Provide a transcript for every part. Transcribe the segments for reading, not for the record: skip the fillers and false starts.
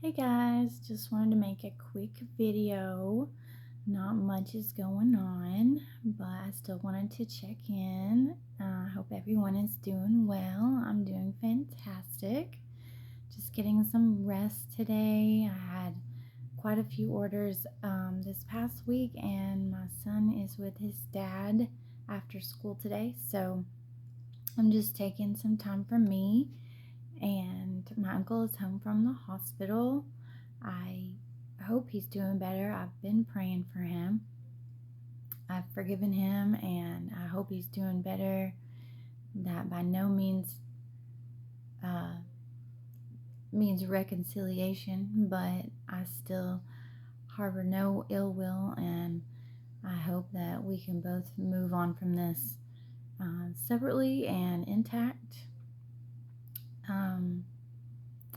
Hey guys, just wanted to make a quick video. Not much is going on, but I still wanted to check in. I hope everyone is doing well. I'm doing fantastic. Just getting some rest today. I had quite a few orders this past week, and my son is with his dad after school today. So I'm just taking some time for me, and my uncle is home from the hospital. I hope he's doing better. I've been praying for him. I've forgiven him, and I hope he's doing better. That by no means uh, means reconciliation, but I still harbor no ill will, and I hope that we can both move on from this separately and intact. Um,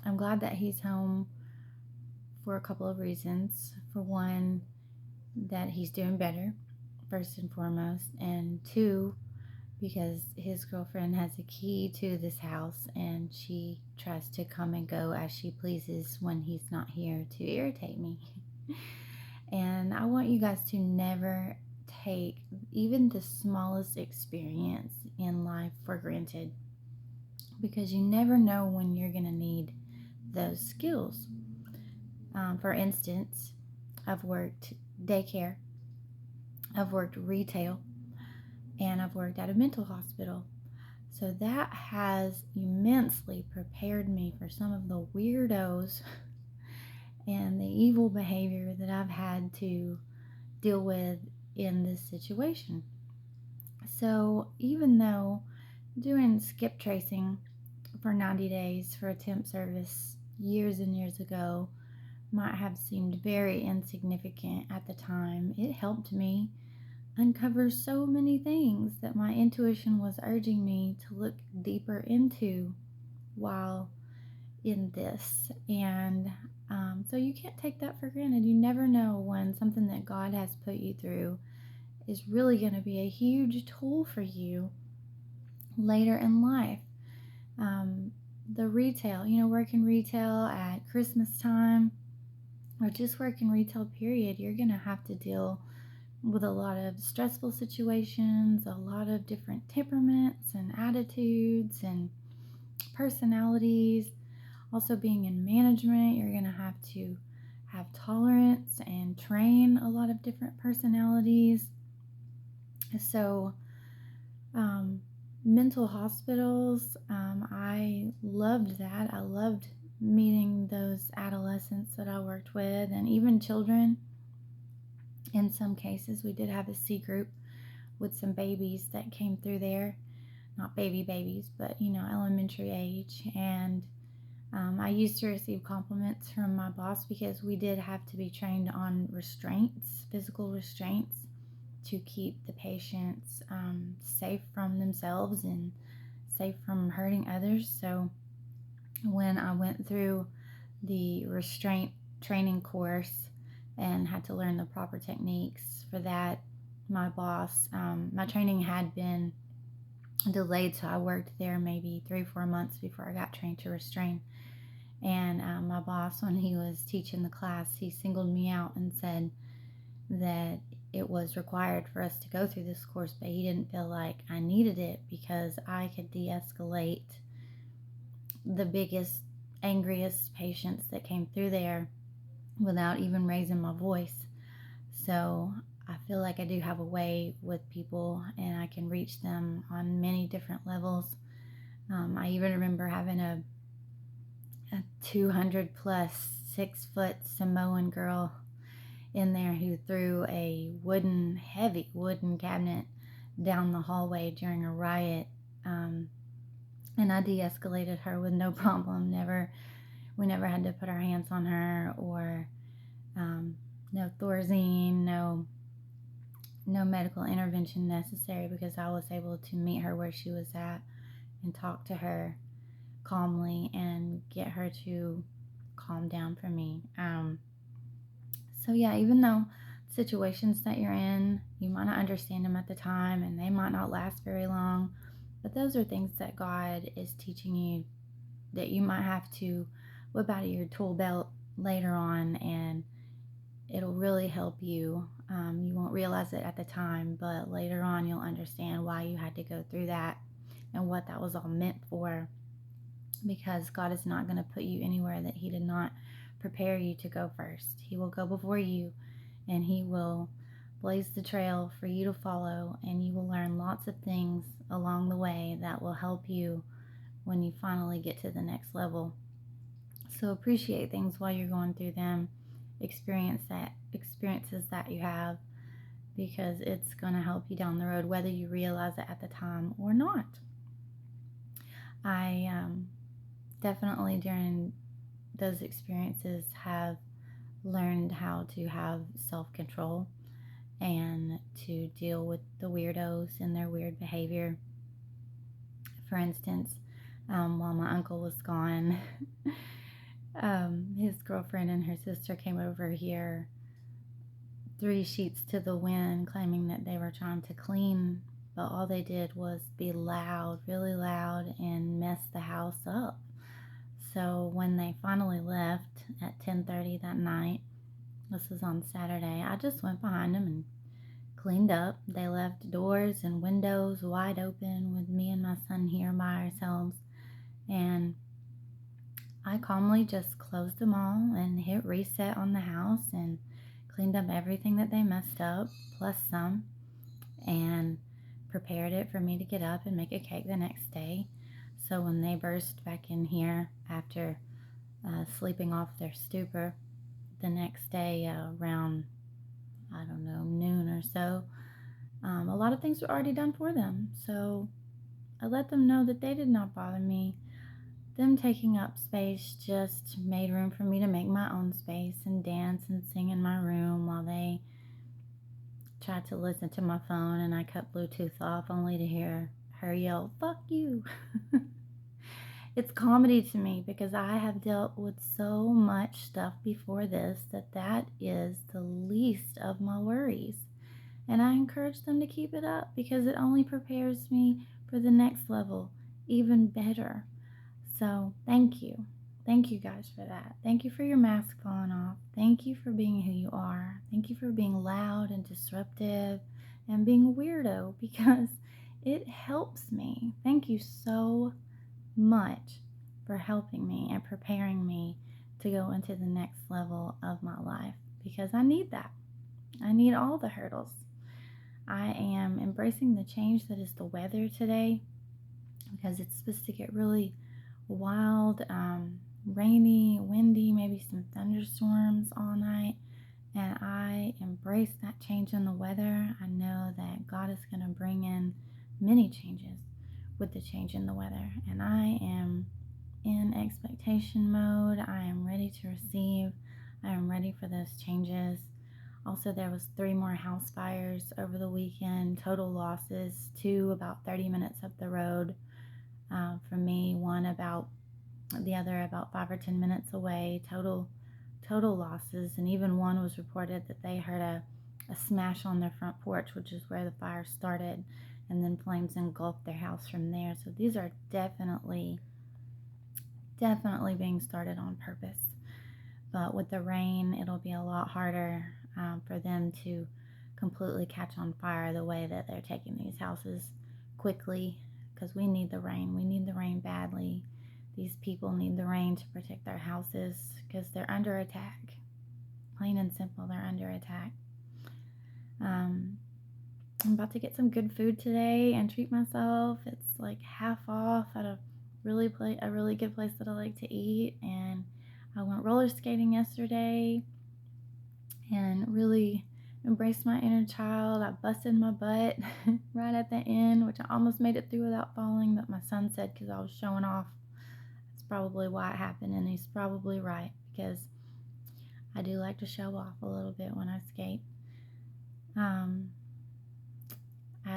I'm glad that he's home for a couple of reasons. For one, that he's doing better, first and foremost, and two, because his girlfriend has a key to this house and she tries to come and go as she pleases when he's not here to irritate me. And I want you guys to never take even the smallest experience in life for granted, because you never know when you're going to need those skills. For instance, I've worked daycare, I've worked retail, and I've worked at a mental hospital. So that has immensely prepared me for some of the weirdos and the evil behavior that I've had to deal with in this situation. So even though doing skip tracing for 90 days for a temp service years and years ago might have seemed very insignificant at the time, it helped me uncover so many things that my intuition was urging me to look deeper into while in this. And so you can't take that for granted. You never know when something that God has put you through is really going to be a huge tool for you later in life. Um, the retail, working retail at Christmas time or just working retail, period, you're going to have to deal with a lot of stressful situations, a lot of different temperaments and attitudes and personalities. Also, being in management, you're going to have tolerance and train a lot of different personalities. So, mental hospitals, I loved that. I loved meeting those adolescents that I worked with, and even children. In some cases, we did have a C group with some babies that came through there. Not babies, but elementary age. And I used to receive compliments from my boss because we did have to be trained on restraints, physical restraints, to keep the patients safe from themselves and safe from hurting others. So when I went through the restraint training course and had to learn the proper techniques for that, my boss, my training had been delayed, so I worked there maybe 3-4 months before I got trained to restrain. And my boss, when he was teaching the class, he singled me out and said that it was required for us to go through this course, but he didn't feel like I needed it because I could de-escalate the biggest, angriest patients that came through there without even raising my voice. So I feel like I do have a way with people and I can reach them on many different levels. I even remember having a 200 plus 6-foot Samoan girl in there who threw a heavy wooden cabinet down the hallway during a riot. And I de-escalated her with no problem. We never had to put our hands on her, or no Thorazine, no medical intervention necessary, because I was able to meet her where she was at and talk to her calmly and get her to calm down for me. So yeah, even though situations that you're in, you might not understand them at the time and they might not last very long, but those are things that God is teaching you that you might have to whip out of your tool belt later on, and it'll really help you. You won't realize it at the time, but later on you'll understand why you had to go through that and what that was all meant for, because God is not going to put you anywhere that He did not prepare you to go first. He will go before you, and He will blaze the trail for you to follow, and you will learn lots of things along the way that will help you when you finally get to the next level. So appreciate things while you're going through them. Experiences that you have, because it's going to help you down the road, whether you realize it at the time or not. I definitely during those experiences have learned how to have self-control and to deal with the weirdos and their weird behavior. For instance, while my uncle was gone, his girlfriend and her sister came over here 3 sheets to the wind, claiming that they were trying to clean, but all they did was be loud, really loud, and mess the house up. So when they finally left at 10:30 that night, this was on Saturday, I just went behind them and cleaned up. They left doors and windows wide open with me and my son here by ourselves, and I calmly just closed them all and hit reset on the house and cleaned up everything that they messed up, plus some, and prepared it for me to get up and make a cake the next day. So when they burst back in here after sleeping off their stupor the next day around, I don't know, noon or so, a lot of things were already done for them. So I let them know that they did not bother me. Them taking up space just made room for me to make my own space and dance and sing in my room while they tried to listen to my phone, and I cut Bluetooth off only to hear her yell, "Fuck you." It's comedy to me because I have dealt with so much stuff before this that is the least of my worries. And I encourage them to keep it up because it only prepares me for the next level even better. So thank you. Thank you guys for that. Thank you for your mask falling off. Thank you for being who you are. Thank you for being loud and disruptive and being a weirdo, because it helps me. Thank you so much for helping me and preparing me to go into the next level of my life, because I need that. I need all the hurdles. I am embracing the change that is the weather today, because it's supposed to get really wild, rainy, windy, maybe some thunderstorms all night, and I embrace that change in the weather. I know that God is going to bring in many changes with the change in the weather, and I am in expectation mode. I am ready to receive. I am ready for those changes. Also, there was 3 more house fires over the weekend, total losses, 2 about 30 minutes up the road from me, the other about 5 or 10 minutes away, total losses. And even one was reported that they heard a smash on their front porch, which is where the fire started, and then flames engulfed their house from there. So these are definitely being started on purpose. But with the rain, it'll be a lot harder for them to completely catch on fire the way that they're taking these houses quickly, because we need the rain. We need the rain badly. These people need the rain to protect their houses because they're under attack. Plain and simple, they're under attack. I'm about to get some good food today and treat myself. It's like half off at a really good place that I like to eat. And I went roller skating yesterday and really embraced my inner child. I busted my butt right at the end, which I almost made it through without falling, but my son said because I was showing off, that's probably why it happened, and he's probably right, because I do like to show off a little bit when I skate. I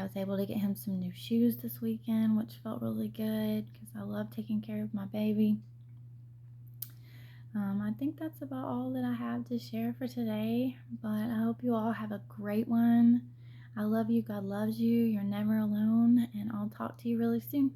was able to get him some new shoes this weekend, which felt really good because I love taking care of my baby. I think that's about all that I have to share for today, but I hope you all have a great one. I love you. God loves you. You're never alone, and I'll talk to you really soon.